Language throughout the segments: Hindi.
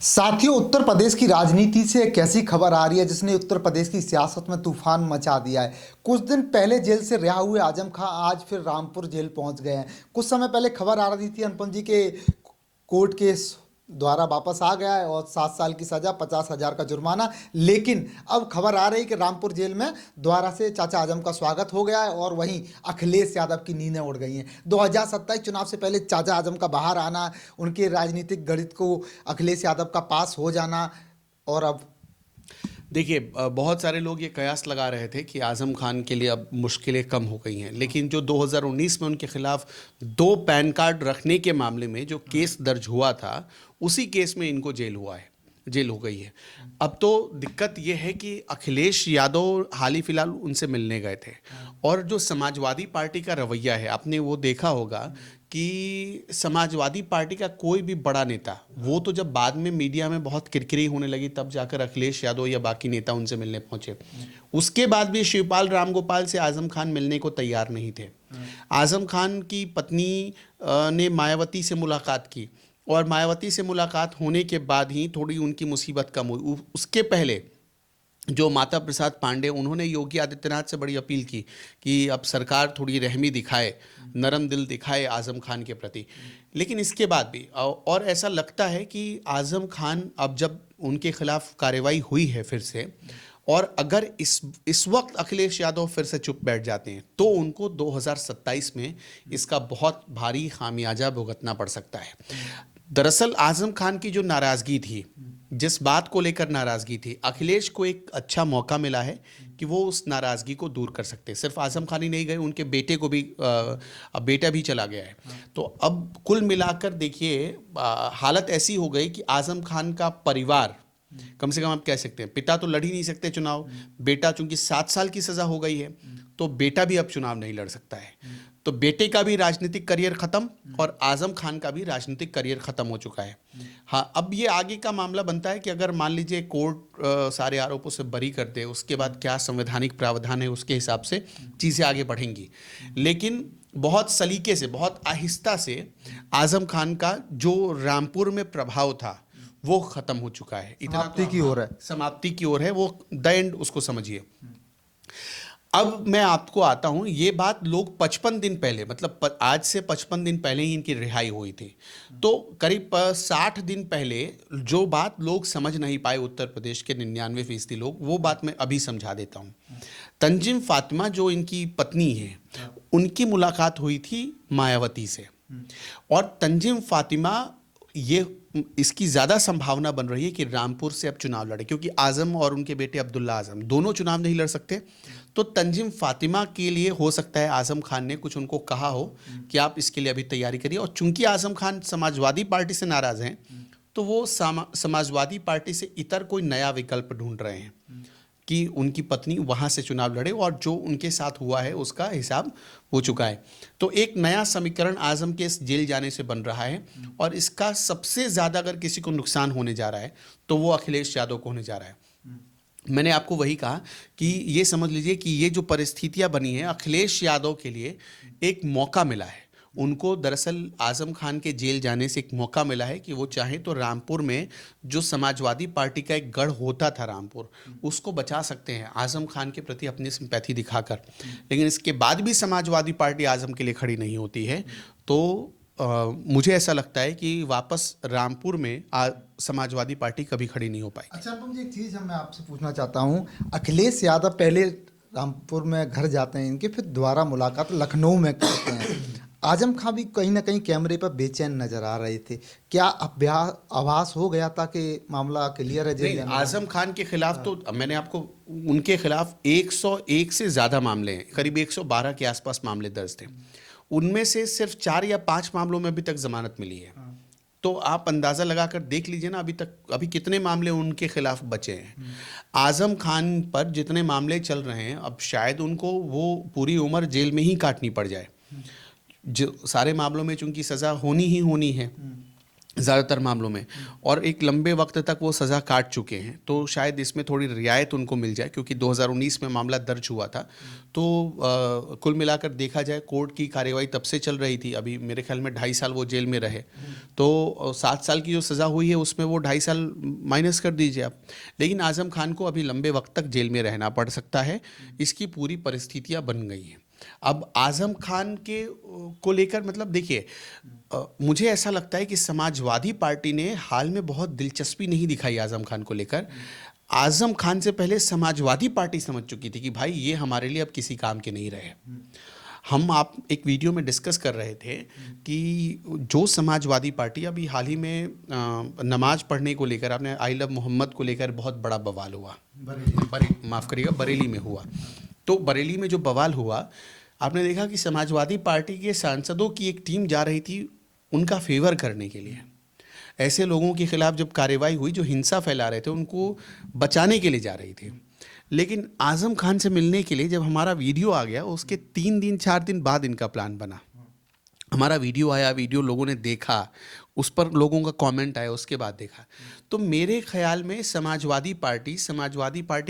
साथियों, उत्तर प्रदेश की राजनीति से एक ऐसी खबर आ रही है जिसने उत्तर प्रदेश की सियासत में तूफान मचा दिया है। कुछ दिन पहले जेल से रिहा हुए आजम खां आज फिर रामपुर जेल पहुंच गए हैं। कुछ समय पहले खबर आ रही थी अनुपम जी के कोर्ट केस द्वारा वापस आ गया है और 7 साल की सजा, 50,000 का जुर्माना। लेकिन अब खबर आ रही है कि रामपुर जेल में दोबारा से चाचा आजम का स्वागत हो गया है और वहीं अखिलेश यादव की नींदें उड़ गई हैं। 2027 चुनाव से पहले चाचा आजम का बाहर आना, उनके राजनीतिक गणित को अखिलेश यादव का पास हो जाना, और अब देखिए, बहुत सारे लोग ये कयास लगा रहे थे कि आज़म खान के लिए अब मुश्किलें कम हो गई हैं, लेकिन जो 2019 में उनके खिलाफ 2 पैन कार्ड रखने के मामले में जो केस दर्ज हुआ था, उसी केस में इनको जेल हो गई है। अब तो दिक्कत ये है कि अखिलेश यादव हाल ही फिलहाल उनसे मिलने गए थे, और जो समाजवादी पार्टी का रवैया है, आपने वो देखा होगा कि समाजवादी पार्टी का कोई भी बड़ा नेता, वो तो जब बाद में मीडिया में बहुत किरकिरी होने लगी तब जाकर अखिलेश यादव या बाकी नेता उनसे मिलने पहुंचे। उसके बाद भी शिवपाल रामगोपाल से आज़म खान मिलने को तैयार नहीं थे। आज़म खान की पत्नी ने मायावती से मुलाकात की, और मायावती से मुलाकात होने के बाद ही थोड़ी उनकी मुसीबत कम हुई। उसके पहले जो माता प्रसाद पांडे, उन्होंने योगी आदित्यनाथ से बड़ी अपील की कि अब सरकार थोड़ी रहमी दिखाए, नरम दिल दिखाए आज़म खान के प्रति। लेकिन इसके बाद भी और ऐसा लगता है कि आज़म खान, अब जब उनके खिलाफ कार्रवाई हुई है फिर से, और अगर इस वक्त अखिलेश यादव फिर से चुप बैठ जाते हैं तो उनको 2027 में इसका बहुत भारी खामियाजा भुगतना पड़ सकता है। दरअसल आज़म खान की जो नाराज़गी थी, जिस बात को लेकर नाराज़गी थी, अखिलेश को एक अच्छा मौका मिला है कि वो उस नाराज़गी को दूर कर सकते हैं। सिर्फ आज़म खान ही नहीं गए, उनके बेटे को भी अब बेटा भी चला गया है। तो अब कुल मिलाकर देखिए, हालत ऐसी हो गई कि आज़म खान का परिवार, कम से कम आप कह सकते हैं, पिता तो लड़ ही नहीं सकते चुनाव, बेटा चूंकि 7 साल की सज़ा हो गई है तो बेटा भी अब चुनाव नहीं लड़ सकता है। तो बेटे का भी राजनीतिक करियर खत्म और आज़म खान का भी राजनीतिक करियर खत्म हो चुका है। हाँ, अब ये आगे का मामला बनता है कि अगर मान लीजिए कोर्ट सारे आरोपों से बरी कर दे, उसके बाद क्या संवैधानिक प्रावधान है, उसके हिसाब से चीज़ें आगे बढ़ेंगी। लेकिन बहुत सलीके से, बहुत आहिस्ता से आज़म खान का जो रामपुर में प्रभाव था वो खत्म हो चुका है। समाप्ति की ओर है। समाप्ति की ओर है, वो द एंड उसको समझिए। अब मैं आपको आता हूं, ये बात लोग 55 दिन पहले, मतलब आज से 55 दिन पहले ही इनकी रिहाई हुई थी। तो करीब 60 दिन पहले जो बात लोग समझ नहीं पाए, उत्तर प्रदेश के 99% लोग, वो बात मैं अभी समझा देता हूं। तंजीम फातिमा जो इनकी पत्नी है, उनकी मुलाकात हुई थी मायावती से, और तंजीम फातिमा, ये इसकी ज़्यादा संभावना बन रही है कि रामपुर से अब चुनाव लड़े, क्योंकि आज़म और उनके बेटे अब्दुल्ला आज़म दोनों चुनाव नहीं लड़ सकते। तो तंजीम फातिमा के लिए हो सकता है आज़म खान ने कुछ उनको कहा हो कि आप इसके लिए अभी तैयारी करिए। और चूंकि आज़म खान समाजवादी पार्टी से नाराज़ हैं, तो वो समाजवादी पार्टी से इतर कोई नया विकल्प ढूंढ रहे हैं कि उनकी पत्नी वहाँ से चुनाव लड़े, और जो उनके साथ हुआ है उसका हिसाब हो चुका है। तो एक नया समीकरण आज़म के इस जेल जाने से बन रहा है, और इसका सबसे ज़्यादा अगर किसी को नुकसान होने जा रहा है तो वो अखिलेश यादव को होने जा रहा है। मैंने आपको वही कहा कि ये समझ लीजिए कि ये जो परिस्थितियां बनी हैं, अखिलेश यादव के लिए एक मौका मिला है। उनको दरअसल आज़म खान के जेल जाने से एक मौका मिला है कि वो चाहे तो रामपुर में जो समाजवादी पार्टी का एक गढ़ होता था रामपुर, उसको बचा सकते हैं आज़म खान के प्रति अपनी सिंपैथी दिखाकर। लेकिन इसके बाद भी समाजवादी पार्टी आज़म के लिए खड़ी नहीं होती है, तो मुझे ऐसा लगता है कि वापस रामपुर में समाजवादी पार्टी कभी खड़ी नहीं हो पाएगी। अच्छा अनुपम जी, एक चीज़ मैं आपसे पूछना चाहता हूँ। अखिलेश यादव पहले रामपुर में घर जाते हैं इनके, फिर दोबारा मुलाकात लखनऊ में करते हैं। आजम खां भी कहीं ना कहीं कैमरे पर बेचैन नजर आ रहे थे। क्या आभास हो गया था कि मामला क्लियर है? नहीं, आजम खान के खिलाफ तो मैंने आपको, उनके खिलाफ 101 से ज़्यादा मामले हैं, करीब 112 के आसपास मामले दर्ज थे। उनमें से सिर्फ 4 या 5 मामलों में अभी तक जमानत मिली है। तो आप अंदाज़ा लगाकर देख लीजिए ना, अभी कितने मामले उनके खिलाफ बचे हैं। आज़म खान पर जितने मामले चल रहे हैं, अब शायद उनको वो पूरी उम्र जेल में ही काटनी पड़ जाए। जो सारे मामलों में चूंकि सज़ा होनी ही होनी है, ज़्यादातर मामलों में, और एक लंबे वक्त तक वो सज़ा काट चुके हैं, तो शायद इसमें थोड़ी रियायत उनको मिल जाए, क्योंकि 2019 में मामला दर्ज हुआ था। तो कुल मिलाकर देखा जाए, कोर्ट की कार्यवाही तब से चल रही थी, अभी मेरे ख्याल में 2.5 साल वो जेल में रहे, तो 7 साल की जो सज़ा हुई है उसमें वो 2.5 साल माइनस कर दीजिए आप। लेकिन आज़म खान को अभी लंबे वक्त तक जेल में रहना पड़ सकता है, इसकी पूरी परिस्थितियाँ बन गई हैं। अब आज़म खान के को लेकर, मतलब देखिए, मुझे ऐसा लगता है कि समाजवादी पार्टी ने हाल में बहुत दिलचस्पी नहीं दिखाई आज़म खान को लेकर। आज़म खान से पहले समाजवादी पार्टी समझ चुकी थी कि भाई ये हमारे लिए अब किसी काम के नहीं रहे। आप एक वीडियो में डिस्कस कर रहे थे कि जो समाजवादी पार्टी अभी हाल ही में नमाज पढ़ने को लेकर, आपने आई लव मोहम्मद को लेकर बहुत बड़ा बवाल हुआ, माफ़ करिएगा, बरेली में हुआ। तो बरेली में जो बवाल हुआ, आपने देखा कि समाजवादी पार्टी के सांसदों की एक टीम जा रही थी उनका फेवर करने के लिए। ऐसे लोगों के खिलाफ जब कार्रवाई हुई जो हिंसा फैला रहे थे, उनको बचाने के लिए जा रही थी। लेकिन आज़म खान से मिलने के लिए जब हमारा वीडियो आ गया, उसके 3 दिन 4 दिन बाद इनका प्लान बना। हमारा वीडियो आया, वीडियो लोगों ने देखा, उस पर लोगों का कमेंट आया, उसके बाद देखा। तो मेरे ख्याल में समाजवादी पार्टी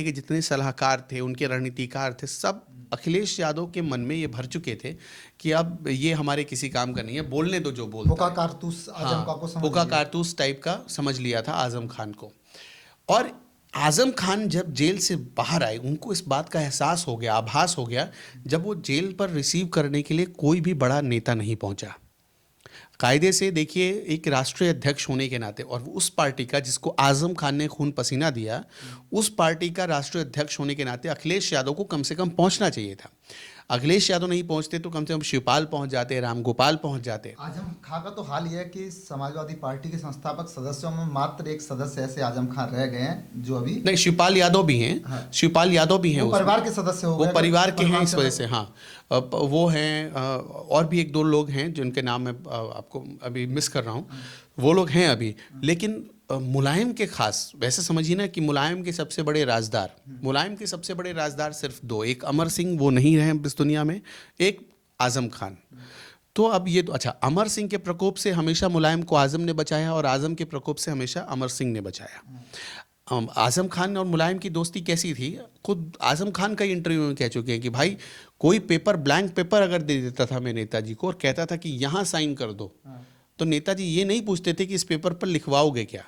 के जितने सलाहकार थे, उनके रणनीतिकार थे, सब अखिलेश यादव के मन में ये भर चुके थे कि अब ये हमारे किसी काम का नहीं है, बोलने दो जो बोलता फूका है। कारतूस आजम का को समझ फूका लिया। कारतूस टाइप का समझ लिया था आज़म खान को। और आज़म खान जब जेल से बाहर आए, उनको इस बात का एहसास हो गया, आभास हो गया, जब वो जेल पर रिसीव करने के लिए कोई भी बड़ा नेता नहीं पहुंचा। कायदे से देखिए, एक राष्ट्रीय अध्यक्ष होने के नाते, और उस पार्टी का जिसको आज़म खान ने खून पसीना दिया, उस पार्टी का राष्ट्रीय अध्यक्ष होने के नाते अखिलेश यादव को कम से कम पहुंचना चाहिए था। अखिलेश यादव नहीं पहुंचते तो कम से कम शिवपाल पहुंच जाते, रामगोपाल पहुंच जाते। आजम खान का तो हाल यह है कि समाजवादी पार्टी के संस्थापक सदस्यों में मात्र एक सदस्य ऐसे आजम खान रह गए हैं जो अभी नहीं, शिवपाल यादव भी हैं। हाँ। शिवपाल यादव भी हैं वो उसमें। परिवार के सदस्य हो वो गए, परिवार के हैं परिवार इस से वजह से। हाँ, वो हैं, और भी 1-2 लोग हैं जिनके नाम मैं आपको अभी मिस कर रहा हूँ, वो लोग हैं अभी। लेकिन मुलायम के खास, वैसे समझिए ना कि मुलायम के सबसे बड़े राजदार सिर्फ 2, एक अमर सिंह, वो नहीं रहे इस दुनिया में, एक आज़म खान। तो अब ये तो अच्छा, अमर सिंह के प्रकोप से हमेशा मुलायम को आज़म ने बचाया, और आज़म के प्रकोप से हमेशा अमर सिंह ने बचाया। आज़म खान और मुलायम की दोस्ती कैसी थी, खुद आज़म खान का इंटरव्यू में कह चुके हैं कि भाई कोई पेपर, ब्लैंक पेपर अगर दे देता था मैं नेताजी को और कहता था कि यहाँ साइन कर दो, तो नेताजी ये नहीं पूछते थे कि इस पेपर पर लिखवाओगे क्या।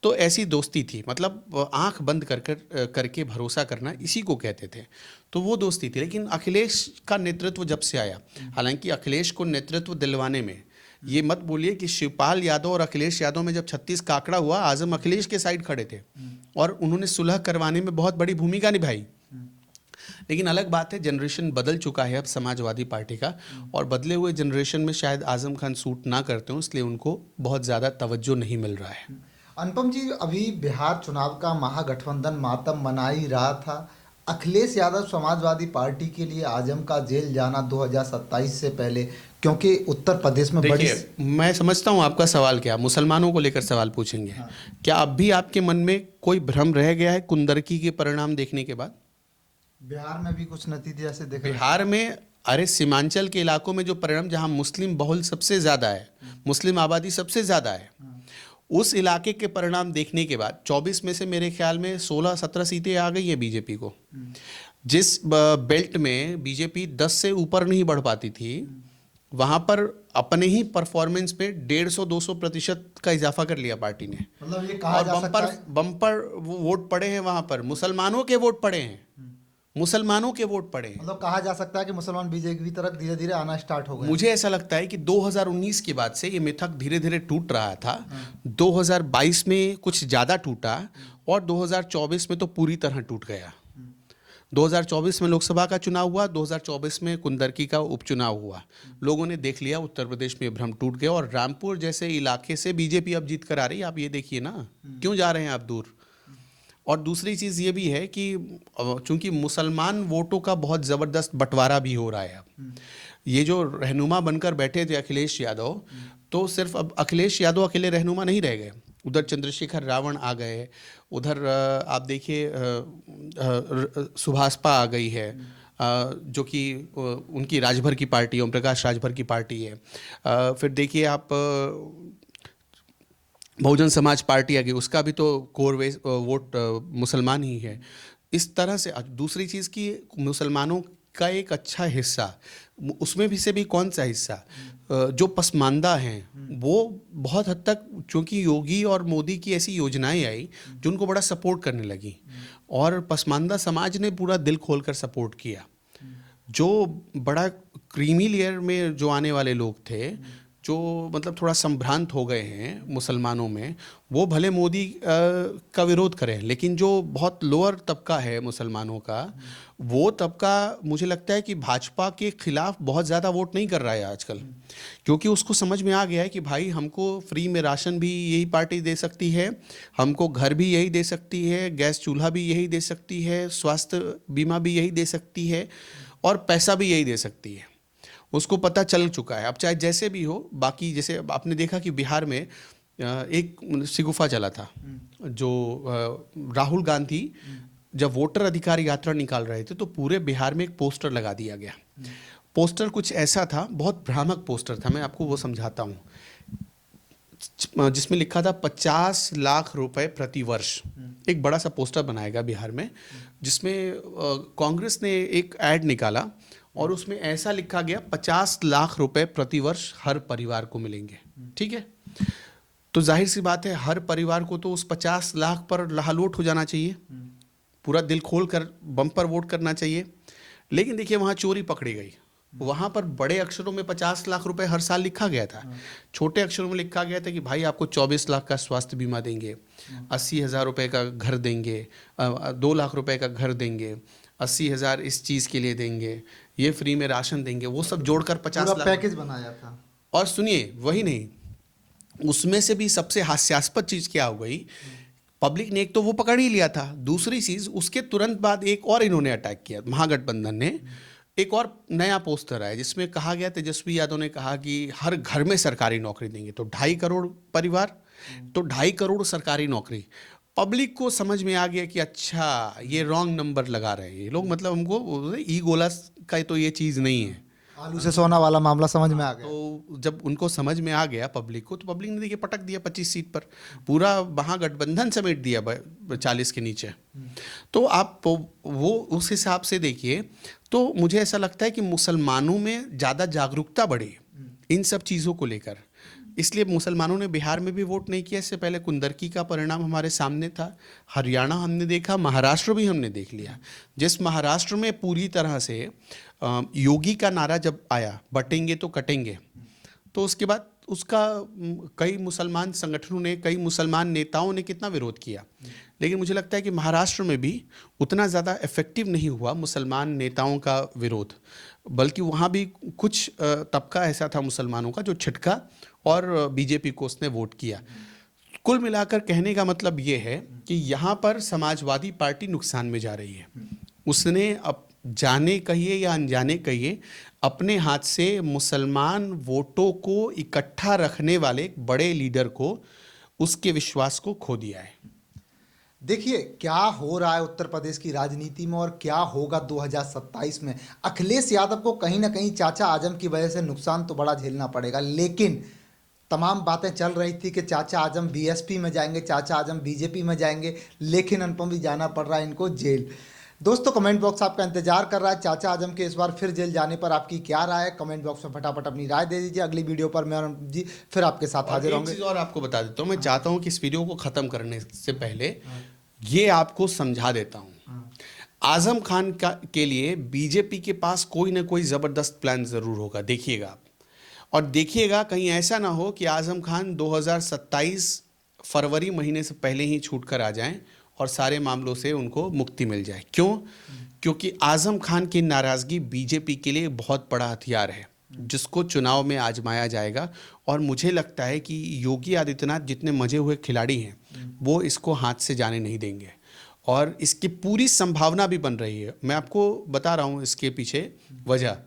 तो ऐसी दोस्ती थी, मतलब आंख बंद करके भरोसा करना, इसी को कहते थे। तो वो दोस्ती थी। लेकिन अखिलेश का नेतृत्व जब से आया, हालांकि अखिलेश को नेतृत्व दिलवाने में, ये मत बोलिए कि शिवपाल यादव और अखिलेश यादव में जब 36 का आंकड़ा हुआ, आज़म अखिलेश के साइड खड़े थे और उन्होंने सुलह करवाने में बहुत बड़ी भूमिका निभाई। लेकिन अलग बात है, जनरेशन बदल चुका है अब समाजवादी पार्टी का, और बदले हुए जनरेशन में शायद आज़म खान सूट ना करते हो, इसलिए उनको बहुत ज़्यादा तवज्जो नहीं मिल रहा है। अनुपम जी, अभी बिहार चुनाव का महागठबंधन मातम मना ही रहा था। अखिलेश यादव समाजवादी पार्टी के लिए आजम का जेल जाना 2027 से पहले, क्योंकि उत्तर प्रदेश में बड़ी, देखिए, मैं समझता हूँ आपका सवाल क्या, मुसलमानों को लेकर सवाल पूछेंगे। हाँ। क्या अब भी आपके मन में कोई भ्रम रह गया है कुंदरकी के परिणाम देखने के बाद? बिहार में भी कुछ नतीजे ऐसे दिख रहे हैं। बिहार में, अरे सीमांचल के इलाकों में जो परिणाम, जहाँ मुस्लिम बहुल सबसे ज़्यादा है, मुस्लिम आबादी सबसे ज़्यादा है, उस इलाके के परिणाम देखने के बाद 24 में से मेरे ख्याल में 16-17 सीटें आ गई हैं बीजेपी को। जिस बेल्ट में बीजेपी 10 से ऊपर नहीं बढ़ पाती थी, वहाँ पर अपने ही परफॉर्मेंस पे 150-200% का इजाफा कर लिया पार्टी ने। मतलब ये कहा और जा सकता है, बम्पर वोट पड़े हैं वहाँ पर, मुसलमानों के वोट पड़े हैं, मुसलमानों के वोट पड़े हैं। मतलब कहा जा सकता है कि मुसलमान बीजेपी की तरफ धीरे धीरे आना स्टार्ट हो गए। मुझे ऐसा लगता है कि 2019 के बाद से ये मिथक धीरे धीरे टूट रहा था। 2022 में कुछ ज़्यादा टूटा, और 2024 में तो पूरी तरह टूट गया। 2024 में लोकसभा का चुनाव हुआ, 2024 में कुंदरकी का उपचुनाव हुआ। लोगों ने देख लिया उत्तर प्रदेश में भ्रम टूट गया, और रामपुर जैसे इलाके से बीजेपी अब जीत कर आ रही है। आप ये देखिए ना, क्यों जा रहे हैं आप दूर। और दूसरी चीज़ ये भी है कि चूंकि मुसलमान वोटों का बहुत ज़बरदस्त बंटवारा भी हो रहा है अब। ये जो रहनुमा बनकर बैठे थे अखिलेश यादव, तो सिर्फ अब अखिलेश यादव अकेले रहनुमा नहीं रह गए। उधर चंद्रशेखर रावण आ गए, उधर आप देखिए सुभाषपा आ गई है, जो कि उनकी राजभर की पार्टी, ओम प्रकाश राजभर की पार्टी है। फिर देखिए आप बहुजन समाज पार्टी आ गई, उसका भी तो कोर वोट मुसलमान ही है। इस तरह से दूसरी चीज़ की मुसलमानों का एक अच्छा हिस्सा, उसमें भी से भी कौन सा हिस्सा, जो पसमानदा हैं वो बहुत हद तक, चूँकि योगी और मोदी की ऐसी योजनाएं आई जो उनको बड़ा सपोर्ट करने लगी, और पसमानदा समाज ने पूरा दिल खोल कर सपोर्ट किया। जो बड़ा क्रीमी लेयर में जो आने वाले लोग थे, जो मतलब थोड़ा संभ्रांत हो गए हैं मुसलमानों में, वो भले मोदी का विरोध करें, लेकिन जो बहुत लोअर तबका है मुसलमानों का, वो तबका मुझे लगता है कि भाजपा के खिलाफ बहुत ज़्यादा वोट नहीं कर रहा है आजकल, क्योंकि उसको समझ में आ गया है कि भाई हमको फ्री में राशन भी यही पार्टी दे सकती है, हमको घर भी यही दे सकती है, गैस चूल्हा भी यही दे सकती है, स्वास्थ्य बीमा भी यही दे सकती है, और पैसा भी यही दे सकती है। उसको पता चल चुका है। अब चाहे जैसे भी हो, बाकी जैसे आपने देखा कि बिहार में एक शिगुफा चला था, जो राहुल गांधी जब वोटर अधिकार यात्रा निकाल रहे थे तो पूरे बिहार में एक पोस्टर लगा दिया गया। पोस्टर कुछ ऐसा था, बहुत भ्रामक पोस्टर था, मैं आपको वो समझाता हूँ, जिसमें लिखा था 50 लाख रुपए प्रति वर्ष। एक बड़ा सा पोस्टर बनाएगा बिहार में, जिसमें कांग्रेस ने एक ऐड निकाला और उसमें ऐसा लिखा गया 50 लाख रुपए प्रति वर्ष हर परिवार को मिलेंगे। ठीक है, तो जाहिर सी बात है हर परिवार को तो उस 50 लाख पर लहालोट हो जाना चाहिए, पूरा दिल खोल कर बम्पर वोट करना चाहिए। लेकिन देखिए वहाँ चोरी पकड़ी गई, वहाँ पर बड़े अक्षरों में 50 लाख रुपए हर साल लिखा गया था, छोटे अक्षरों में लिखा गया था कि भाई आपको 24 लाख का स्वास्थ्य बीमा देंगे, 80,000 रुपये का घर देंगे, 2 लाख रुपए का घर देंगे, 80,000 इस चीज़ के लिए देंगे, ये फ्री में राशन देंगे, वो सब जोड़कर 50 लाख पैकेज बनाया था। और सुनिए, वही नहीं, उसमें से भी सबसे हास्यास्पद चीज़ क्या हो गई, पब्लिक ने एक तो वो पकड़ ही लिया था, दूसरी चीज़ उसके तुरंत बाद एक और इन्होंने अटैक किया, महागठबंधन ने एक और नया पोस्टर आया जिसमें कहा गया, तेजस्वी यादव ने कहा कि हर घर में सरकारी नौकरी देंगे, तो 2.5 करोड़ परिवार, तो 2.5 करोड़ सरकारी नौकरी। पब्लिक को समझ में आ गया कि अच्छा ये रॉन्ग नंबर लगा रहे हैं ये लोग, मतलब हमको ई गोला का तो ये चीज़ नहीं है, आलू से सोना वाला मामला समझ में आ गया। तो जब उनको समझ में आ गया पब्लिक को, तो पब्लिक ने देखिए पटक दिया 25 सीट पर, पूरा महागठबंधन समेट दिया 40 के नीचे। तो आप वो उस हिसाब से देखिए, तो मुझे ऐसा लगता है कि मुसलमानों में ज़्यादा जागरूकता बढ़ी इन सब चीज़ों को लेकर, इसलिए मुसलमानों ने बिहार में भी वोट नहीं किया। इससे पहले कुंदरकी का परिणाम हमारे सामने था, हरियाणा हमने देखा, महाराष्ट्र भी हमने देख लिया। जिस महाराष्ट्र में पूरी तरह से योगी का नारा जब आया, बटेंगे तो कटेंगे, तो उसके बाद उसका कई मुसलमान संगठनों ने, कई मुसलमान नेताओं ने कितना विरोध किया, लेकिन मुझे लगता है कि महाराष्ट्र में भी उतना ज़्यादा इफेक्टिव नहीं हुआ मुसलमान नेताओं का विरोध, बल्कि वहाँ भी कुछ तबका ऐसा था मुसलमानों का जो छिटका और बीजेपी को उसने वोट किया। कुल मिलाकर कहने का मतलब ये है कि यहाँ पर समाजवादी पार्टी नुकसान में जा रही है। उसने अब जाने कहिए या अनजाने कहिए, अपने हाथ से मुसलमान वोटों को इकट्ठा रखने वाले एक बड़े लीडर को, उसके विश्वास को खो दिया है। देखिए क्या हो रहा है उत्तर प्रदेश की राजनीति में और क्या होगा 2027 में। अखिलेश यादव को कहीं ना कहीं चाचा आजम की वजह से नुकसान तो बड़ा झेलना पड़ेगा, लेकिन तमाम बातें चल रही थी कि चाचा आजम बीएसपी में जाएंगे, चाचा आजम बीजेपी में जाएंगे, लेकिन अनुपम भी जाना पड़ रहा है इनको जेल। दोस्तों कमेंट बॉक्स आपका इंतजार कर रहा है, चाचा आजम के इस बार फिर जेल जाने पर आपकी क्या राय है, कमेंट बॉक्स में फटाफट अपनी राय दे दीजिए। अगली वीडियो पर मैं अनुपम जी फिर आपके साथ हाजिर होंगे। एक चीज़ और आपको बता देता हूँ, मैं चाहता हूँ कि इस वीडियो को ख़त्म करने से पहले ये आपको समझा देता हूँ, आजम खान के लिए बीजेपी के पास कोई ना कोई ज़बरदस्त प्लान ज़रूर होगा, देखिएगा आप। और देखिएगा कहीं ऐसा ना हो कि आजम खान 2027 फरवरी महीने से पहले ही छूट कर आ जाएं और सारे मामलों से उनको मुक्ति मिल जाए। क्यों? क्योंकि आजम खान की नाराज़गी बीजेपी के लिए बहुत बड़ा हथियार है, जिसको चुनाव में आजमाया जाएगा। और मुझे लगता है कि योगी आदित्यनाथ जितने मजे हुए खिलाड़ी हैं, वो इसको हाथ से जाने नहीं देंगे, और इसकी पूरी संभावना भी बन रही है। मैं आपको बता रहा हूँ इसके पीछे वजह।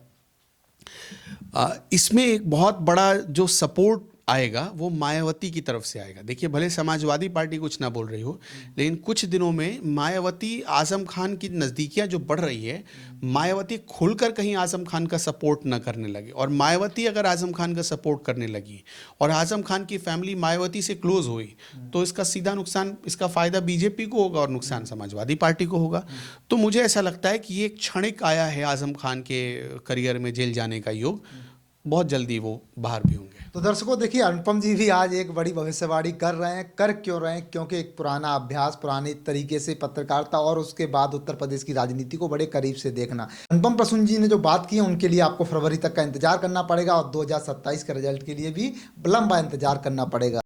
इसमें एक बहुत बड़ा जो सपोर्ट आएगा वो मायावती की तरफ से आएगा। देखिए भले समाजवादी पार्टी कुछ ना बोल रही हो, लेकिन कुछ दिनों में मायावती आजम खान की नज़दीकियां जो बढ़ रही है, मायावती खुलकर कहीं आजम खान का सपोर्ट ना करने लगे, और मायावती अगर आजम खान का सपोर्ट करने लगी और आजम खान की फैमिली मायावती से क्लोज हुई, तो इसका सीधा नुकसान, इसका फ़ायदा बीजेपी को होगा और नुकसान समाजवादी पार्टी को होगा। तो मुझे ऐसा लगता है कि ये एक क्षणिक आया है आजम खान के करियर में जेल जाने का योग, बहुत जल्दी वो बाहर भी होंगे। तो दर्शकों देखिए, अनुपम जी भी आज एक बड़ी भविष्यवाणी कर रहे हैं। कर क्यों रहे हैं? क्योंकि एक पुराना अभ्यास, पुराने तरीके से पत्रकारिता और उसके बाद उत्तर प्रदेश की राजनीति को बड़े करीब से देखना। अनुपम प्रसून जी ने जो बात की है उनके लिए आपको फरवरी तक का इंतजार करना पड़ेगा और 2027 के रिजल्ट के लिए भी लंबा इंतजार करना पड़ेगा।